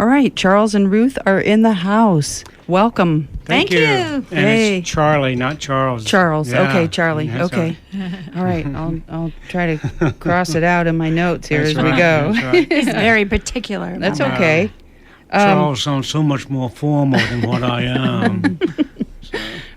All right, Charles and Ruth are in the house. Welcome. Thank you. And Hey. it's Charlie, not Charles. Charles. Yeah. Okay, Charlie. That's Okay. All right. I'll try to cross it out in my notes here That's as we right, go. that's right. He's very particular. about That's that. okay. Charles sounds so much more formal than what I am.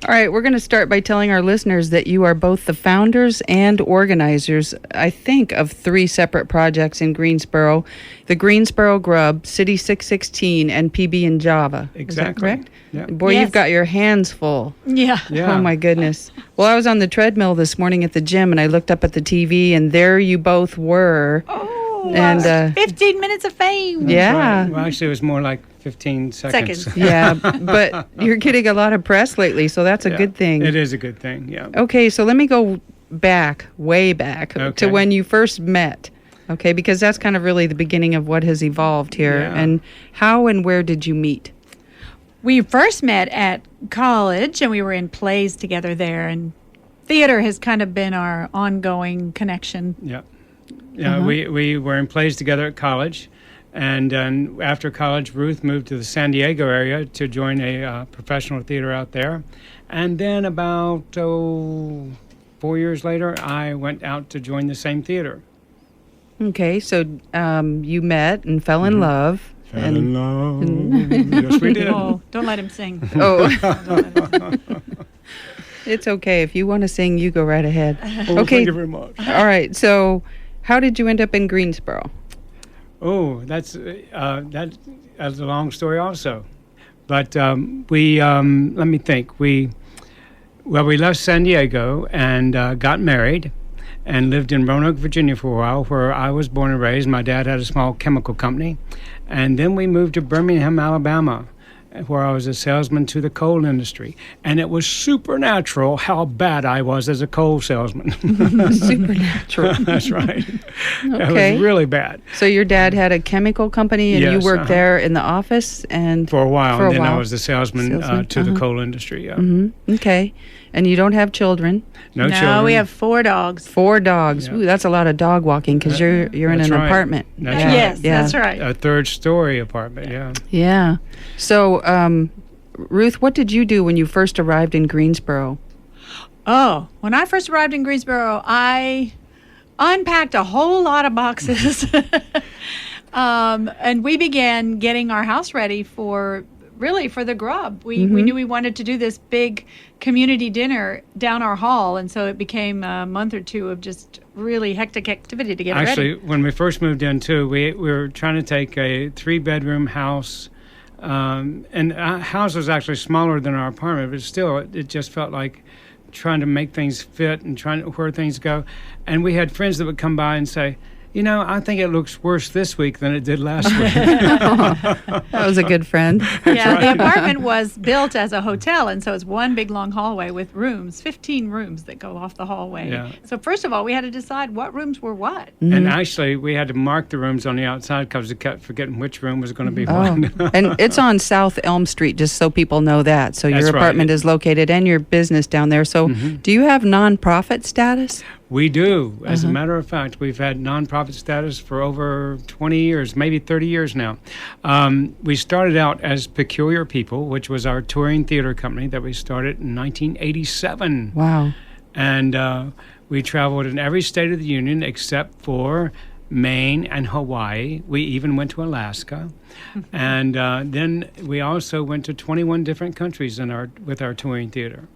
All right, we're going to start by telling our listeners that you are both the founders and organizers, I think, of 3 separate projects in Greensboro: the Greensboro Grub, City 616, and PB and Java. Is that Exactly. correct? Yeah. Boy, Yes. you've got your hands full. Yeah. Yeah. Oh, my goodness. Well, I was on the treadmill this morning at the gym, and I looked up at the TV, and there you both were. Oh, And, 15 minutes of fame. That's Yeah. right. Well, actually, it was more like 15 seconds. Yeah, but you're getting a lot of press lately, so that's a Yeah. good thing. It is a good thing, yeah. Okay, so let me go back, way back, to Okay. when you first met. Okay, because that's kind of really the beginning of what has evolved here. Yeah. And how and where did you meet? We first met at college, and we were in plays together there. And theater has kind of been our ongoing connection. Yeah. Yeah, we were in plays together at college. And after college, Ruth moved to the San Diego area to join a professional theater out there. And then about 4 years later, I went out to join the same theater. Okay, so you met and fell in love. Fell in love. Yes, we did. Oh, don't let him sing. Oh, Don't let him sing. it's okay. If you want to sing, you go right ahead. Oh, Okay. thank you very much. All right, so how did you end up in Greensboro? Oh, that's a long story also. But we let me think. We left San Diego and got married and lived in Roanoke, Virginia for a while, where I was born and raised. My dad had a small chemical company. And then we moved to Birmingham, Alabama, where I was a salesman to the coal industry. And it was supernatural how bad I was as a coal salesman. Supernatural. That's right. Okay. It was really bad. So your dad had a chemical company, and you Yes, worked there in the office, and For a while. For a and then while. I was the salesman, to the coal industry. Yeah. Okay, and you don't have children. No No, children. we have 4 dogs. 4 dogs. Yeah. Ooh, that's a lot of dog walking because you're in That's an right. apartment. That's Yeah, right. Yes, yeah. that's right. A 3rd-story apartment, yeah. Yeah. So, Ruth, what did you do when you first arrived in Greensboro? Oh, when I first arrived in Greensboro, I unpacked a whole lot of boxes. And we began getting our house ready for the Grub. We knew we wanted to do this big community dinner down our hall, and so it became a month or 2 of just really hectic activity to get Actually, ready. when we first moved in, too, we were trying to take a 3-bedroom house. And our house was actually smaller than our apartment, but still, it just felt like trying to make things fit and trying to where things go. And we had friends that would come by and say, you know, I think it looks worse this week than it did last week. That was a good friend. Yeah, the apartment was built as a hotel, and so it's one big long hallway with rooms, 15 rooms that go off the hallway. Yeah. So first of all, we had to decide what rooms were what. And actually, we had to mark the rooms on the outside because we kept forgetting which room was going to be Oh, what. and it's on South Elm Street, just so people know that. So your That's right. apartment is located and your business down there. So do you have nonprofit status? We do. As a matter of fact, we've had nonprofit status for over 20 years, maybe 30 years now. We started out as Peculiar People, which was our touring theater company that we started in 1987. Wow. And we traveled in every state of the union except for Maine and Hawaii. We even went to Alaska. And then we also went to 21 different countries with our touring theater.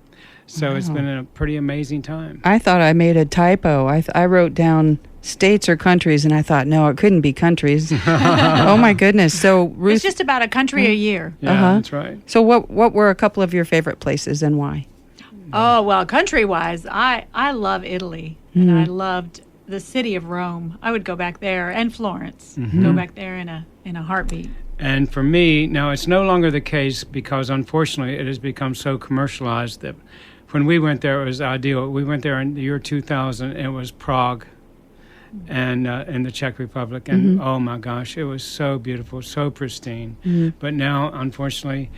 So it's been a pretty amazing time. I thought I made a typo. I wrote down states or countries, and I thought, no, it couldn't be countries. Oh, my goodness. So, Ruth, It's just about a country a year. Yeah, that's right. so what were a couple of your favorite places and why? Oh, well, country-wise, I love Italy, and I loved the city of Rome. I would go back there, and Florence. Go back there in a heartbeat. And for me, now it's no longer the case because unfortunately it has become so commercialized that when we went there, it was ideal. We went there in the year 2000, and it was Prague and in the Czech Republic. And oh my gosh, it was so beautiful, so pristine. But now, unfortunately,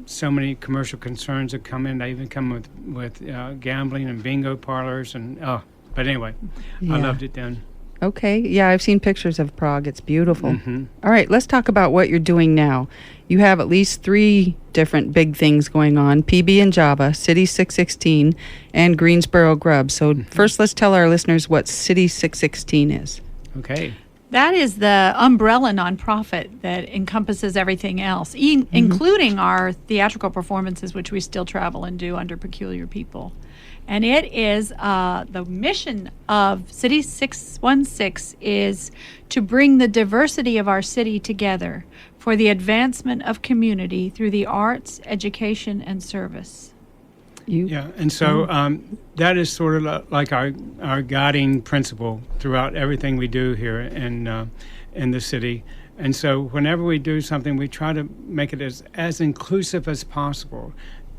so many commercial concerns have come in. They even come with gambling and bingo parlors. But anyway, I Yeah. loved it then. Okay. Yeah, I've seen pictures of Prague. It's beautiful. Mm-hmm. All right, let's talk about what you're doing now. You have at least 3 different big things going on: PB and Java, City 616, and Greensboro Grub. So first, let's tell our listeners what City 616 is. Okay. That is the umbrella nonprofit that encompasses everything else, including our theatrical performances, which we still travel and do under Peculiar People. And it is the mission of City 616 is to bring the diversity of our city together for the advancement of community through the arts, education, and service. Yeah, and so that is sort of like our guiding principle throughout everything we do here in the city. And so whenever we do something, we try to make it as inclusive as possible.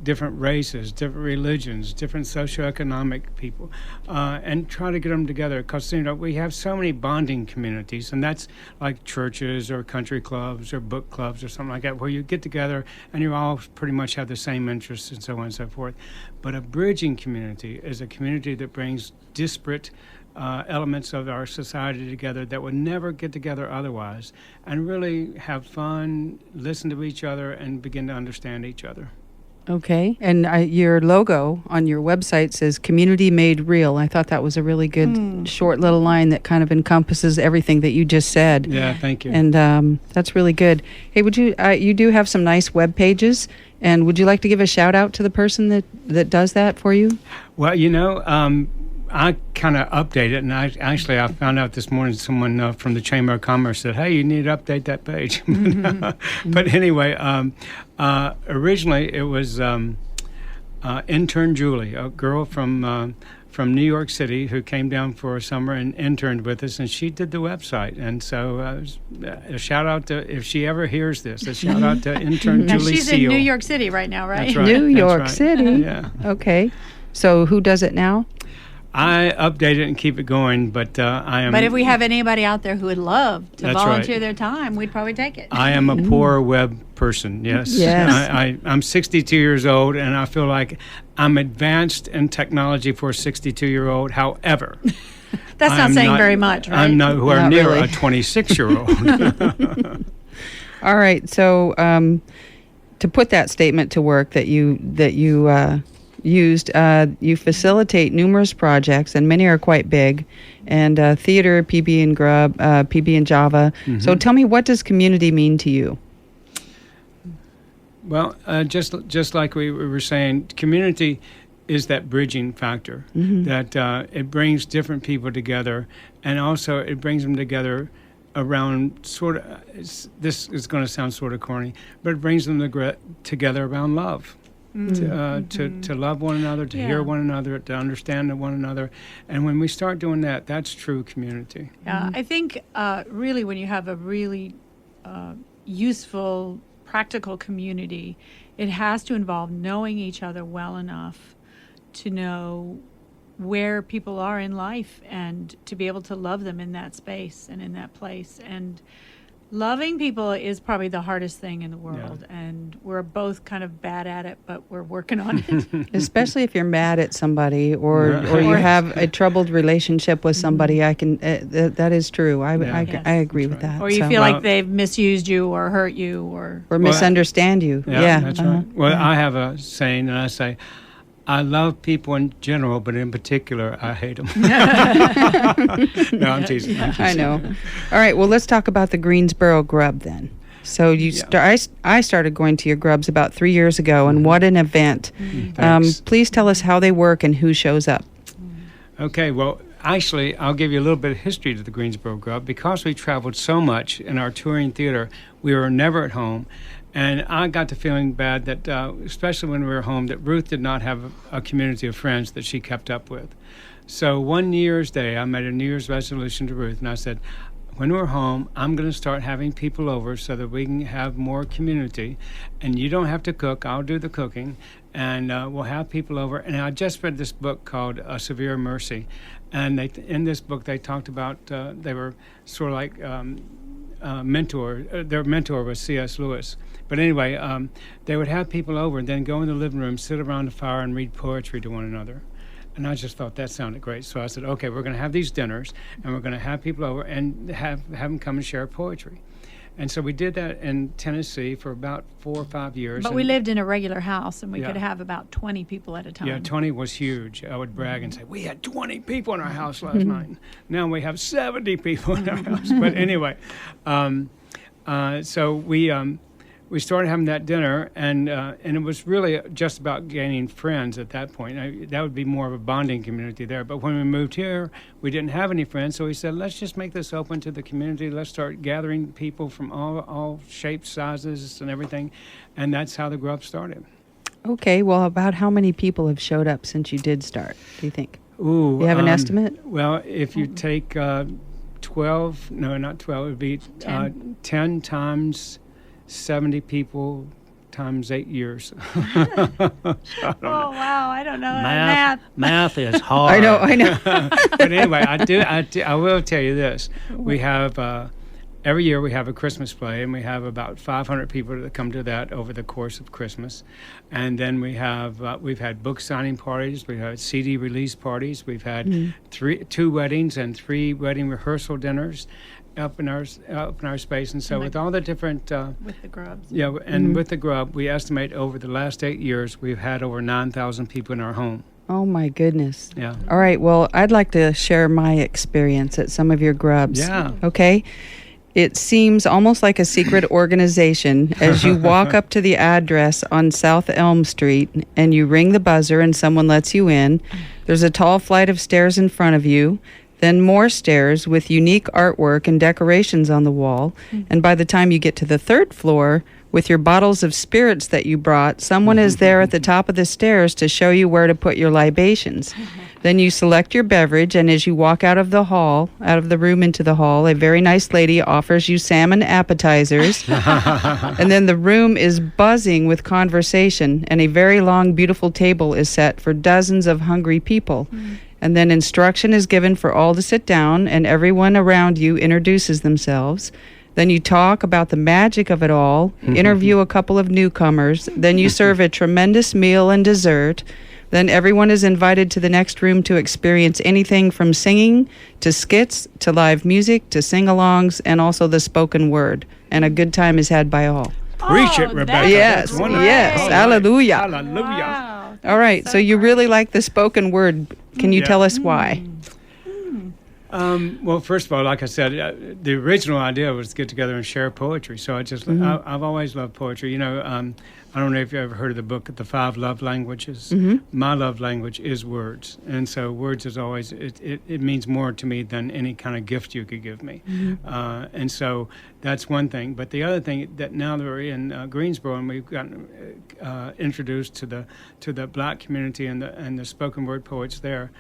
Different races, different religions, different socioeconomic people, and try to get them together. Because we have so many bonding communities, and that's like churches or country clubs or book clubs or something like that, where you get together and you all pretty much have the same interests and so on and so forth. But a bridging community is a community that brings disparate elements of our society together that would never get together otherwise, and really have fun, listen to each other, and begin to understand each other. Okay. And your logo on your website says "Community Made Real." I thought that was a really good short little line that kind of encompasses everything that you just said. Yeah, thank you. And that's really good. Hey, would you you do have some nice web pages, and would you like to give a shout out to the person that does that for you? Well, I kind of update it, and I found out this morning someone from the Chamber of Commerce said, "Hey, you need to update that page." But anyway, originally it was intern Julie, a girl from New York City who came down for a summer and interned with us, and she did the website. And so a shout out to, if she ever hears this, a shout out to intern Now Julie she's Seal. in New York City right now, right? That's right. New York right. City. Yeah. Okay. So who does it now? I update it and keep it going, but I am. But if we have anybody out there who would love to That's volunteer right. their time, we'd probably take it. I am a poor web person, yes. Yes. I'm 62 years old, and I feel like I'm advanced in technology for a 62-year-old. However, That's not saying very much, right? I'm nowhere Not near really. a 26-year-old. All right. So to put that statement to work that you used, you facilitate numerous projects, and many are quite big, and theater, PB and Grub, PB and Java. So tell me, what does community mean to you? Well, just like we were saying, community is that bridging factor, that it brings different people together, and also it brings them together around this is going to sound sort of corny, but it brings them together around love. To love one another, to hear one another, to understand one another. And when we start doing that, that's true community. Yeah, I think really when you have a really useful, practical community, it has to involve knowing each other well enough to know where people are in life and to be able to love them in that space and in that place. And loving people is probably the hardest thing in the world, and we're both kind of bad at it, but we're working on it. Especially if you're mad at somebody or you have a troubled relationship with somebody, I can that is true. I agree with that. Or you feel like they've misused you or hurt you or misunderstand you. Yeah, that's right. Well, I have a saying, and I say, I love people in general, but in particular, I hate them. No, I'm teasing. I know. All right, well, let's talk about the Greensboro Grub then. So I started going to your grubs about 3 years ago, and what an event. Please tell us how they work and who shows up. Okay, well, actually, I'll give you a little bit of history to the Greensboro Grub. Because we traveled so much in our touring theater, we were never at home. And I got to feeling bad that, especially when we were home, that Ruth did not have a community of friends that she kept up with. So one New Year's Day, I made a New Year's resolution to Ruth, and I said, when we're home, I'm going to start having people over so that we can have more community. And you don't have to cook. I'll do the cooking. And we'll have people over. And I just read this book called A Severe Mercy. And in this book, they talked about, they were sort of like mentor. Their mentor was C.S. Lewis. But anyway, they would have people over and then go in the living room, sit around the fire, and read poetry to one another. And I just thought that sounded great. So I said, okay, we're going to have these dinners, and we're going to have people over and have them come and share poetry. And so we did that in Tennessee for about 4 or 5 years. But we lived in a regular house, and we Yeah. could have about 20 people at a time. Yeah, 20 was huge. I would brag and say, we had 20 people in our house last night. Now we have 70 people in our house. But anyway, so we started having that dinner, and it was really just about gaining friends at that point. That would be more of a bonding community there. But when we moved here, we didn't have any friends, so we said, let's just make this open to the community. Let's start gathering people from all shapes, sizes, and everything. And that's how the Grub started. Okay, well, about how many people have showed up since you did start, do you think? Ooh, You have an estimate? Well, if you take 12, no, not 12, it would be 10 times 70 people times 8 years. Oh, wow. I don't know math. Math is hard. I know. But anyway, I will tell you this. We have, every year we have a Christmas play, and we have about 500 people that come to that over the course of Christmas. And then we have, we've had book signing parties, we've had CD release parties, we've had 2 weddings and 3 wedding rehearsal dinners up in our space. And so with all the different With the Grubs. yeah, and with the Grub, we estimate over the last 8 years we've had over 9,000 people in our home. Oh, my goodness. Yeah. All right, well, I'd like to share my experience at some of your Grubs. Yeah. Okay? It seems almost like a secret organization as you walk up to the address on South Elm Street and you ring the buzzer and someone lets you in. There's a tall flight of stairs in front of you, then more stairs with unique artwork and decorations on the wall. And by the time you get to the 3rd floor, with your bottles of spirits that you brought, someone is there at the top of the stairs to show you where to put your libations. Then you select your beverage, and as you walk out of the room into the hall, a very nice lady offers you salmon appetizers. And then the room is buzzing with conversation, and a very long, beautiful table is set for dozens of hungry people. And then instruction is given for all to sit down, and everyone around you introduces themselves. Then you talk about the magic of it all, interview a couple of newcomers, then you serve a tremendous meal and dessert. Then everyone is invited to the next room to experience anything from singing to skits to live music to sing-alongs and also the spoken word. And a good time is had by all. Preach it, Rebecca. Yes, That's wonderful. yes, All right. hallelujah. Hallelujah. Wow. All right, so you really like the spoken word. Can you Yeah. tell us why? Well, first of all, like I said, the original idea was to get together and share poetry. So I've always loved poetry. You know, I don't know if you ever heard of the book, The 5 Love Languages. My love language is words. And so words is always, it means more to me than any kind of gift you could give me. And so that's one thing. But the other thing that now that we're in Greensboro and we've gotten introduced to the black community and the spoken word poets there,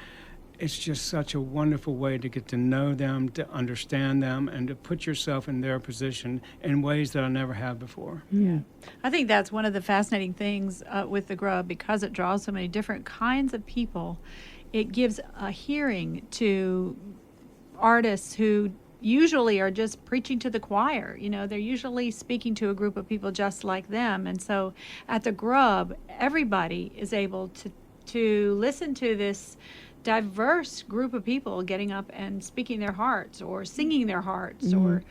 it's just such a wonderful way to get to know them, to understand them, and to put yourself in their position in ways that I never have before. Yeah. I think that's one of the fascinating things with the Grub, because it draws so many different kinds of people. It gives a hearing to artists who usually are just preaching to the choir. You know, they're usually speaking to a group of people just like them. And so at the Grub, everybody is able to listen to this diverse group of people getting up and speaking their hearts or singing their hearts or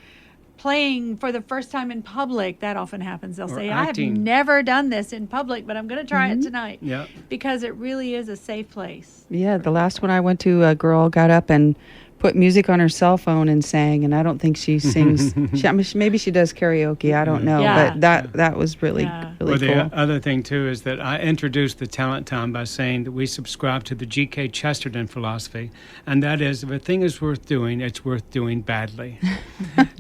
playing for the first time in public. That often happens. They'll say, I have acting. never done this in public, but I'm going to try it tonight. Yeah. Because it really is a safe place. Yeah, the last one I went to, a girl got up and put music on her cell phone and sang, and I don't think she sings. Maybe she does karaoke. I don't know, Yeah. but that was really Yeah. really Well, cool. the other thing, too, is that I introduced the Talent Time by saying that we subscribe to the G.K. Chesterton philosophy, and that is, if a thing is worth doing, it's worth doing badly.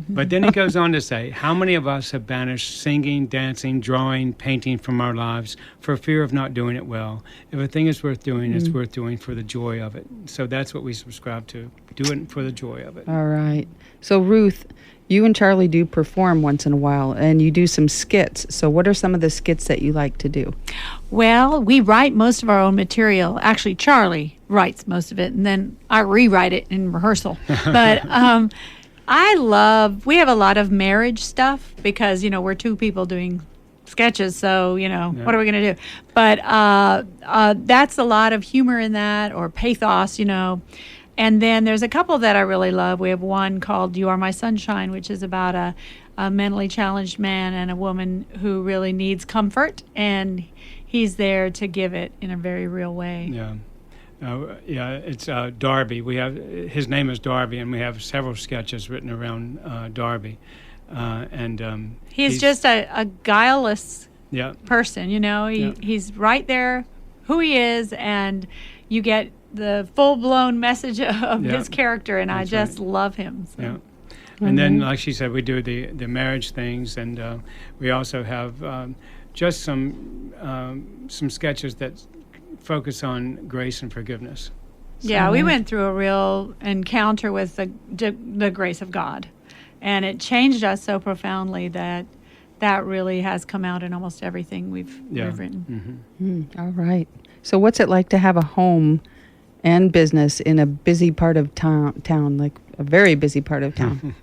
But then he goes on to say, how many of us have banished singing, dancing, drawing, painting from our lives for fear of not doing it well? If a thing is worth doing, it's worth doing for the joy of it. So that's what we subscribe to. Do it for the joy of it. All right. So Ruth, you and Charlie do perform once in a while, and you do some skits. So what are some of the skits that you like to do? Well, we write most of our own material. Actually, Charlie writes most of it, and then I rewrite it in rehearsal. But we have a lot of marriage stuff because, you know, we're two people doing sketches, so what are we going to do? But that's a lot of humor in that, or pathos, And then there's a couple that I really love. We have one called "You Are My Sunshine," which is about a mentally challenged man and a woman who really needs comfort, and he's there to give it in a very real way. Yeah. It's Darby. His name is Darby, and we have several sketches written around Darby. He's just a guileless yeah. person, He's right there, who he is, and you get the full-blown message of his character, and I just love him. So. Yeah. And then, like she said, we do the marriage things, and we also have just some sketches that focus on grace and forgiveness. Yeah, we went through a real encounter with the grace of God. And it changed us so profoundly that really has come out in almost everything we've written. All right. So what's it like to have a home and business in a busy part of town, like a very busy part of town?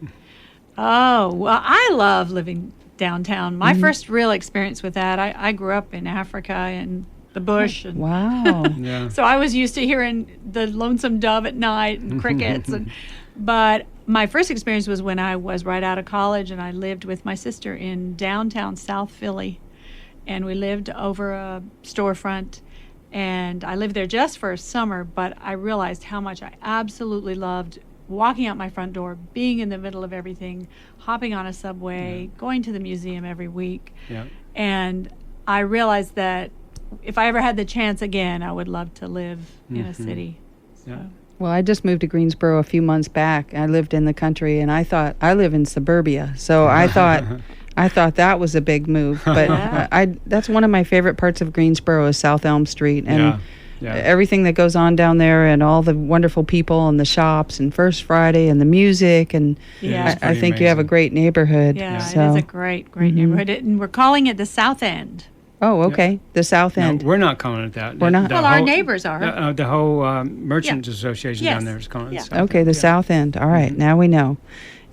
Oh, well, I love living downtown. My first real experience with that, I grew up in Africa and the bush. And wow. Yeah. So I was used to hearing the lonesome dove at night and crickets. But my first experience was when I was right out of college, and I lived with my sister in downtown South Philly. And we lived over a storefront. And I lived there just for a summer, but I realized how much I absolutely loved walking out my front door, being in the middle of everything, hopping on a subway, going to the museum every week. Yeah. And I realized that if I ever had the chance again, I would love to live in a city. So. Yeah. Well, I just moved to Greensboro a few months back. I lived in the country, and I thought I live in suburbia, so I thought that was a big move. But that's one of my favorite parts of Greensboro is South Elm Street, and everything that goes on down there, and all the wonderful people, and the shops, and First Friday, and the music, and I think you have a great neighborhood. Yeah, so. it is a great neighborhood, and we're calling it the South End. Oh, okay. Yeah. The South End. No, we're not calling it that. We're not. Well, our neighbors are. The whole Merchants Association down there is calling it South Okay, End. the South End. All right, now we know.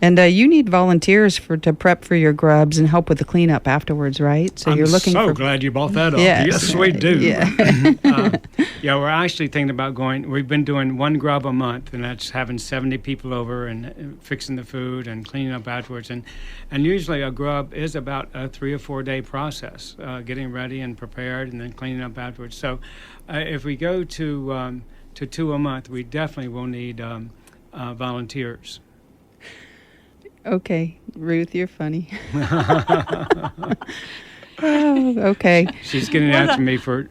And you need volunteers to prep for your grubs and help with the cleanup afterwards, right? So you're looking so for. Glad you brought that up. Yes. Yes, we do. Yeah. We're actually thinking about going. We've been doing one grub a month, and that's having 70 people over and fixing the food and cleaning up afterwards. And usually a grub is about a 3 or 4 day process, getting ready and prepared, and then cleaning up afterwards. So if we go to 2 a month, we definitely will need volunteers. Okay, Ruth, you're funny. Oh, okay. She's getting after me for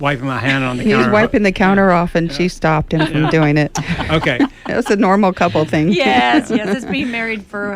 wiping my hand on the counter. He was wiping the counter off, and she stopped him from doing it. Okay. That's a normal couple thing. Yes. It's been married for,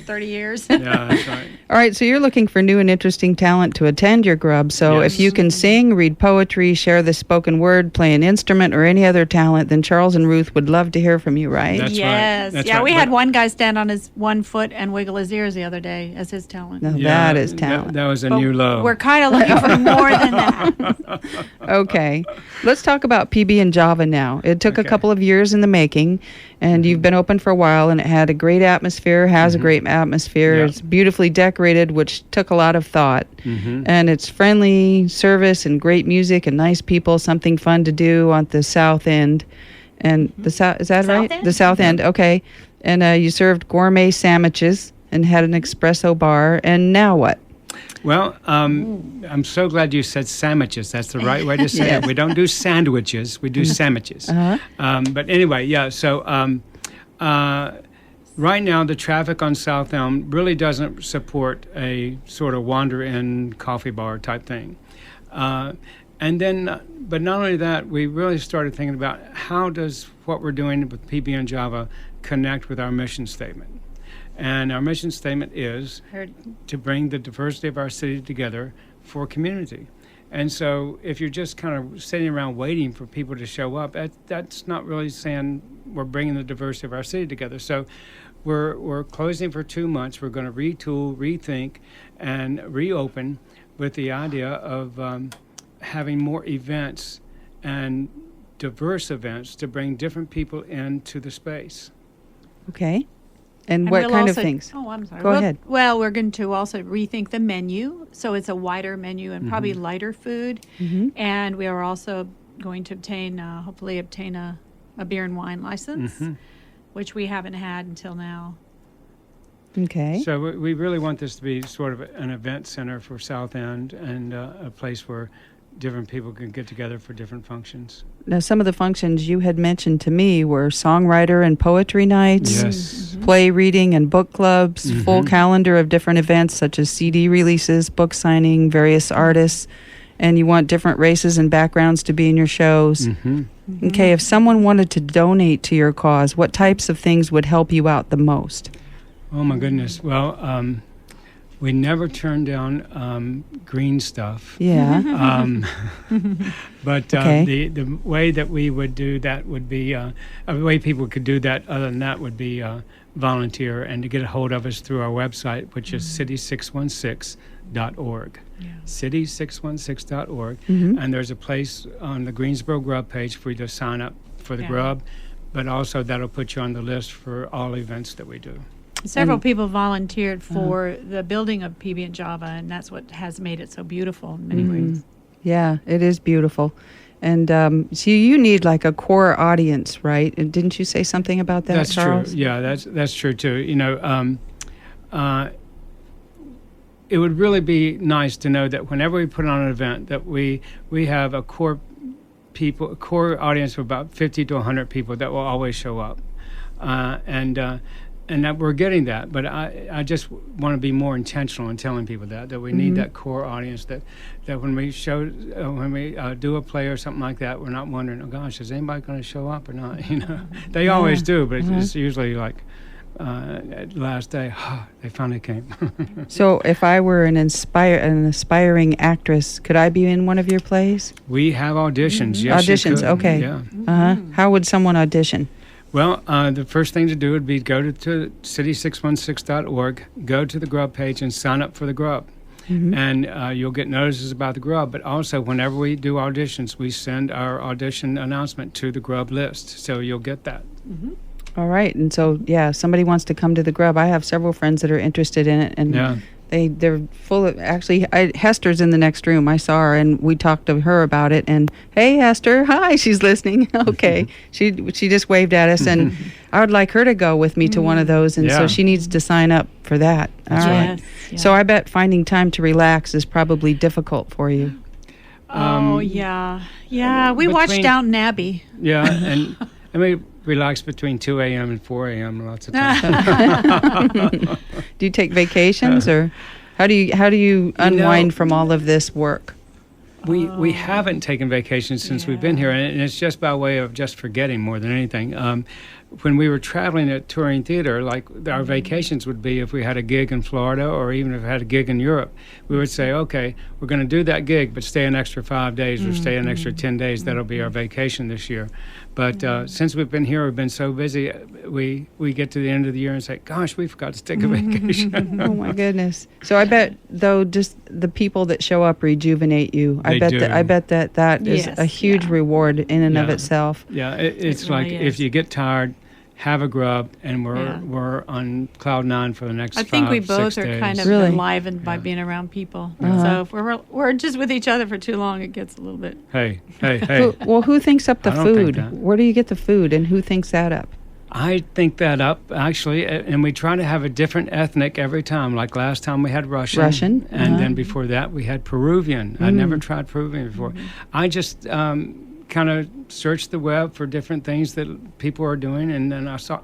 30 years? Yeah, that's right. All right, so you're looking for new and interesting talent to attend your grub. So if you can sing, read poetry, share the spoken word, play an instrument, or any other talent, then Charles and Ruth would love to hear from you, right? That's yes. Right. That's yeah, right. we had one guy stand on his one foot and wiggle his ears the other day as his talent. Now that is talent. That was a new low. We're kind of looking for more than that. Okay. Let's talk about PB and Java now. It took a couple of years in the making, and you've been open for a while, and it had a great atmosphere, has a great atmosphere. Yeah. It's beautifully decorated, which took a lot of thought. And it's friendly service and great music and nice people, something fun to do on the South End. And the South, is that right? End? The South End, okay. And you served gourmet sandwiches and had an espresso bar. And now what? Well, I'm so glad you said sandwiches. That's the right way to say it. We don't do sandwiches. We do sandwiches. But anyway, so right now the traffic on South Elm really doesn't support a sort of wander-in coffee bar type thing. And then, but not only that, we really started thinking about how does what we're doing with PB and Java connect with our mission statement. And our mission statement is to bring the diversity of our city together for community. And so if you're just kind of sitting around waiting for people to show up, that's not really saying we're bringing the diversity of our city together. So we're closing for 2 months. We're going to retool, rethink, and reopen with the idea of having more events and diverse events to bring different people into the space. Okay. And And what we'll kind of also- things? Oh, I'm sorry. Go ahead. Well, we're going to also rethink the menu, so it's a wider menu and probably lighter food. And we are also going to hopefully obtain a beer and wine license, which we haven't had until now. Okay. So we really want this to be sort of an event center for South End and a place where different people can get together for different functions. Now, some of the functions you had mentioned to me were songwriter and poetry nights, Yes. play reading and book clubs, full calendar of different events such as CD releases, book signing, various artists, and you want different races and backgrounds to be in your shows. Okay, if someone wanted to donate to your cause, what types of things would help you out the most? Oh my goodness. Well, we never turn down green stuff. Yeah. But Okay. the way that we would do that would be the way people could do that. Other than that, would be volunteer and to get a hold of us through our website, which is city616.org. City616.org, and there's a place on the Greensboro Grub page for you to sign up for the Yeah. Grub, but also that'll put you on the list for all events that we do. Several people volunteered for the building of PB and Java, and that's what has made it so beautiful in many ways. Yeah, it is beautiful. And so you need like a core audience, right? And didn't you say something about that, That's Charles? true. Yeah, that's true too. You know, it would really be nice to know that whenever we put on an event, that we have a core audience of about 50 to 100 people that will always show up, and that we're getting that. But I just want to be more intentional in telling people that we need that core audience. That when we do a play or something like that, we're not wondering, oh gosh, is anybody going to show up or not? You know, they always do, but it's usually like at the last day, they finally came. So if I were an aspiring actress, could I be in one of your plays? We have auditions. Yes, you Auditions, could. okay. Yeah. How would someone audition? Well, the first thing to do would be go to city616.org, go to the Grub page, and sign up for the Grub. And you'll get notices about the Grub. But also, whenever we do auditions, we send our audition announcement to the Grub list. So you'll get that. All right. And so, yeah, somebody wants to come to the Grub. I have several friends that are interested in it. And Yeah. they're full of, actually, Hester's in the next room. I saw her and we talked to her about it. And, hey, Hester, hi, she's listening. Okay. She just waved at us. And I would like her to go with me to one of those. And so Yeah. she needs to sign up for that. All That's right. right. Yes, So I bet finding time to relax is probably difficult for you. Oh, yeah. Yeah, we watched between- Downton Abbey. Yeah. And we relax between 2 a.m. and 4 a.m. lots of times. Do you take vacations or how do you unwind from all of this work? We haven't taken vacations since we've been here, and it's just by way of just forgetting more than anything. When we were traveling at touring theater, like our vacations would be if we had a gig in Florida or even if we had a gig in Europe, we would say, okay, we're going to do that gig, but stay an extra 5 days or stay an extra 10 days. That'll be our vacation this year. But since we've been here, we've been so busy, we get to the end of the year and say, gosh, we forgot to take a vacation. Oh my goodness! So I bet though, just the people that show up rejuvenate you. They do. I bet that is Yes, a huge yeah. reward in and of Yeah. itself. Yeah, it's It like really if is. you get tired, have a Grub, and Yeah. we're on cloud nine for the next I think we 5-6 both are days. kind of Really? enlivened by Yeah. being around people. Uh-huh. So if we're just with each other for too long, it gets a little bit. Hey. Who thinks up the I don't think food? that. Where do you get the food, and who thinks that up? I think that up, actually, and we try to have a different ethnic every time. Like last time we had Russian. And then before that we had Peruvian. I'd never tried Peruvian before. I just kind of searched the web for different things that people are doing, and then I saw,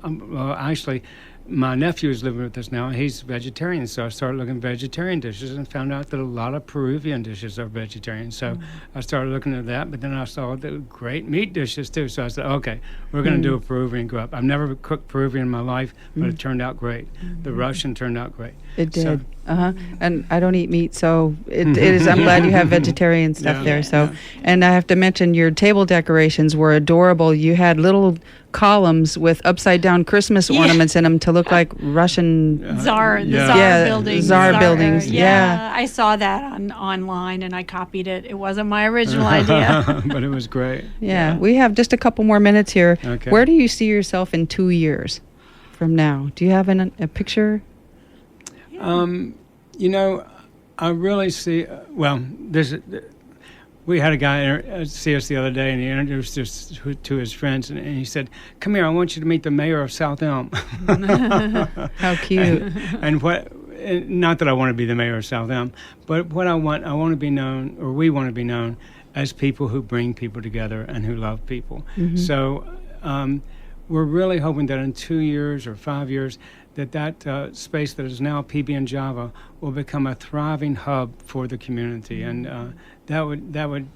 actually, my nephew is living with us now. He's vegetarian, so I started looking at vegetarian dishes and found out that a lot of Peruvian dishes are vegetarian. So I started looking at that, but then I saw the great meat dishes too. So I said, okay, we're going to do a Peruvian Grub. I've never cooked Peruvian in my life, but it turned out great. The Russian turned out great. It did. So- And I don't eat meat, so it is. I'm glad you have vegetarian stuff Yeah. there. So, and I have to mention your table decorations were adorable. You had little columns with upside down Christmas Yeah. ornaments in them to look like Russian. Tsar, the Yeah. Tsar Yeah, buildings. Tsar buildings, yeah. I saw that online and I copied it. It wasn't my original idea. But it was great. Yeah, we have just a couple more minutes here. Okay. Where do you see yourself in 2 years? from now? Do you have a picture? I really see. We had a guy see us the other day, and he introduced us to his friends, and he said, "Come here, I want you to meet the mayor of South Elm." How cute! And not that I want to be the mayor of South Elm, but what I want to be known, or we want to be known, as people who bring people together and who love people. Mm-hmm. So we're really hoping that in 2 years or 5 years, that space that is now PB and Java will become a thriving hub for the community, and that would,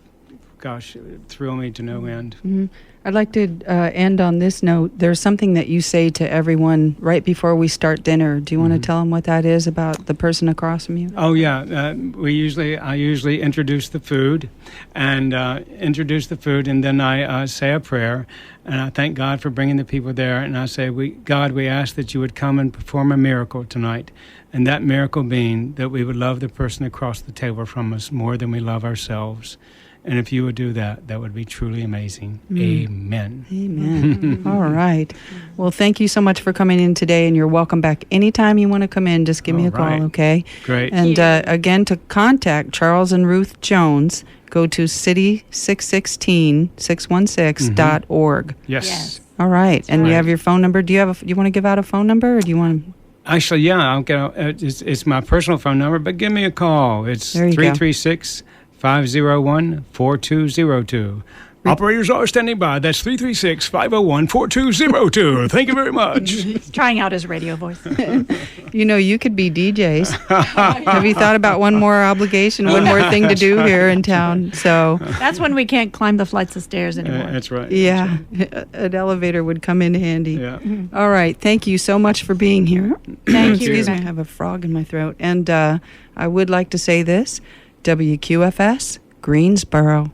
gosh, thrill me to no end. Mm-hmm. I'd like to end on this note. There's something that you say to everyone right before we start dinner. Do you want to tell them what that is about the person across from you? Oh yeah, I usually introduce the food, and then I say a prayer, and I thank God for bringing the people there, and I say, God, we ask that you would come and perform a miracle tonight, and that miracle being that we would love the person across the table from us more than we love ourselves. And if you would do that, that would be truly amazing. Amen. Amen. All right. Well, thank you so much for coming in today, and you're welcome back anytime you want to come in. Just give me a call, okay? Great. And again, to contact Charles and Ruth Jones, go to city616-616.org. Yes. All right. That's and right. you have your phone number. Do you want to give out a phone number, or do you want to? Actually, yeah, I'll get. It's my personal phone number, but give me a call. It's 336 501-4202. Operators are standing by. That's 336-501-4202. Thank you very much. He's trying out his radio voice. You could be DJs. Have you thought about one more obligation, one more thing to do here in town? So That's when we can't climb the flights of stairs anymore. That's right. yeah, an elevator would come in handy. Yeah. All right. Thank you so much for being here. Thank you. Excuse me, I have a frog in my throat. And I would like to say this, WQFS, Greensboro.